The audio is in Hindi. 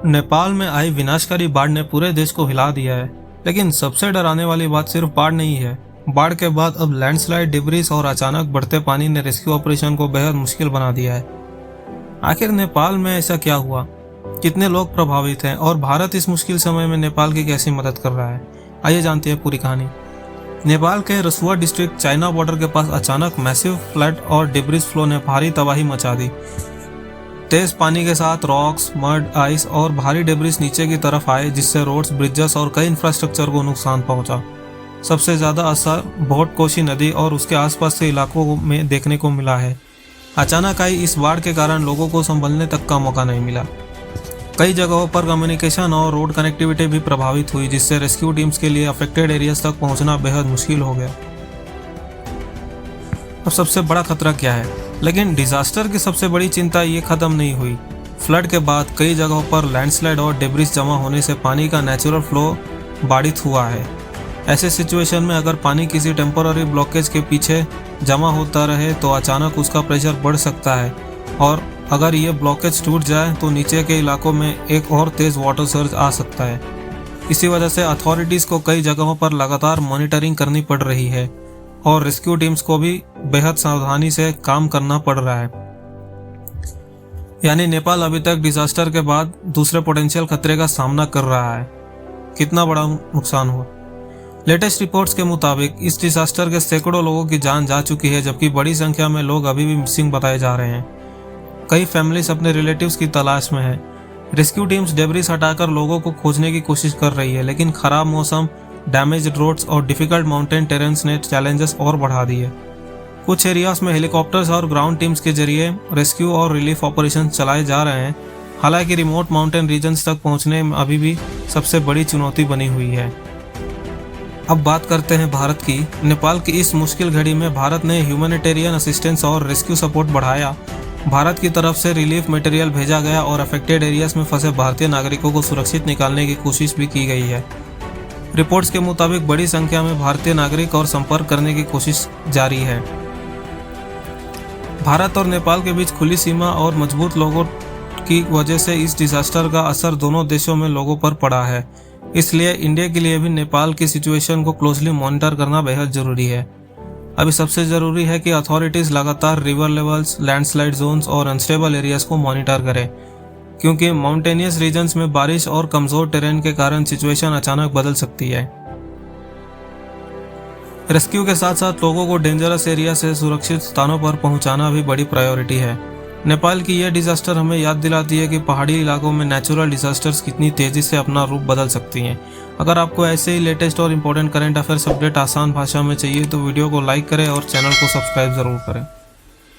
नेपाल में आई विनाशकारी बाढ़ ने पूरे देश को हिला दिया है, लेकिन सबसे डराने वाली बात सिर्फ बाढ़ नहीं है। बाढ़ के बाद अब लैंडस्लाइड, डिब्रीज और अचानक बढ़ते पानी ने रेस्क्यू ऑपरेशन को बेहद मुश्किल बना दिया है। आखिर नेपाल में ऐसा क्या हुआ, कितने लोग प्रभावित हैं और भारत इस मुश्किल समय में नेपाल की कैसी मदद कर रहा है, आइए जानते हैं पूरी कहानी। नेपाल के रसुआ डिस्ट्रिक्ट चाइना बॉर्डर के पास अचानक मैसिव फ्लड और डिब्रीज फ्लो ने भारी तबाही मचा दी। तेज पानी के साथ रॉक्स, मड, आइस और भारी डिब्रीज नीचे की तरफ आए, जिससे रोड्स, ब्रिजेस और कई इंफ्रास्ट्रक्चर को नुकसान पहुंचा। सबसे ज्यादा असर भोटकोशी नदी और उसके आसपास के इलाकों में देखने को मिला है। अचानक आई इस बाढ़ के कारण लोगों को संभलने तक का मौका नहीं मिला। कई जगहों पर कम्युनिकेशन और रोड कनेक्टिविटी भी प्रभावित हुई, जिससे रेस्क्यू टीम्स के लिए अफेक्टेड एरियाज तक पहुंचना बेहद मुश्किल हो गया। अब सबसे बड़ा खतरा क्या है? लेकिन डिजास्टर की सबसे बड़ी चिंता ये खत्म नहीं हुई। फ्लड के बाद कई जगहों पर लैंडस्लाइड और डिब्रीज जमा होने से पानी का नेचुरल फ्लो बाधित हुआ है। ऐसे सिचुएशन में अगर पानी किसी टेम्पोररी ब्लॉकेज के पीछे जमा होता रहे तो अचानक उसका प्रेशर बढ़ सकता है, और अगर ये ब्लॉकेज टूट जाए तो नीचे के इलाकों में एक और तेज वाटर सर्ज आ सकता है। इसी वजह से अथॉरिटीज़ को कई जगहों पर लगातार मॉनिटरिंग करनी पड़ रही है और रेस्क्यू टीम्स को भी बेहद सावधानी से काम करना पड़ रहा है। यानी नेपाल अभी तक डिजास्टर के बाद दूसरे पोटेंशियल खतरे का सामना कर रहा है। कितना बड़ा नुकसान हुआ? लेटेस्ट रिपोर्ट्स के मुताबिक इस डिजास्टर के सैकड़ों लोगों की जान जा चुकी है, जबकि बड़ी संख्या में लोग अभी भी मिसिंग बताए जा रहे हैं। कई फैमिलीज अपने रिलेटिव्स की तलाश में है। रेस्क्यू टीम्स डेब्रिस हटाकर लोगों को खोजने की कोशिश कर रही है, लेकिन खराब मौसम, डैमेज्ड रोड्स और डिफिकल्ट माउंटेन टेरेन्स ने चैलेंजेस और बढ़ा दिए। कुछ एरियाज में हेलीकॉप्टर्स और ग्राउंड टीम्स के जरिए रेस्क्यू और रिलीफ ऑपरेशन चलाए जा रहे हैं। हालांकि रिमोट माउंटेन रीजन्स तक पहुंचने में अभी भी सबसे बड़ी चुनौती बनी हुई है। अब बात करते हैं भारत की। नेपाल की इस मुश्किल घड़ी में भारत ने ह्यूमैनिटेरियन असिस्टेंस और रेस्क्यू सपोर्ट बढ़ाया। भारत की तरफ से रिलीफ मटेरियल भेजा गया और अफेक्टेड एरियाज में फंसे भारतीय नागरिकों को सुरक्षित निकालने की कोशिश भी की गई है। रिपोर्ट्स के मुताबिक बड़ी संख्या में भारतीय नागरिक और संपर्क करने की कोशिश जारी है। भारत और नेपाल के बीच खुली सीमा और मजबूत लोगों की वजह से इस डिजास्टर का असर दोनों देशों में लोगों पर पड़ा है। इसलिए इंडिया के लिए भी नेपाल की सिचुएशन को क्लोजली मॉनिटर करना बेहद जरूरी है। अभी सबसे ज़रूरी है कि अथॉरिटीज़ लगातार रिवर लेवल्स, लैंडस्लाइड जोन्स और अनस्टेबल एरियाज को मॉनिटर करें, क्योंकि माउंटेनियस रीजन्स में बारिश और कमज़ोर टेरेन के कारण सिचुएशन अचानक बदल सकती है। रेस्क्यू के साथ साथ लोगों को डेंजरस एरिया से सुरक्षित स्थानों पर पहुंचाना भी बड़ी प्रायोरिटी है। नेपाल की यह डिजास्टर हमें याद दिलाती है कि पहाड़ी इलाकों में नेचुरल डिजास्टर्स कितनी तेज़ी से अपना रूप बदल सकती हैं। अगर आपको ऐसे ही लेटेस्ट और इम्पोर्टेंट करंट अफेयर्स अपडेट आसान भाषा में चाहिए तो वीडियो को लाइक करें और चैनल को सब्सक्राइब ज़रूर करें।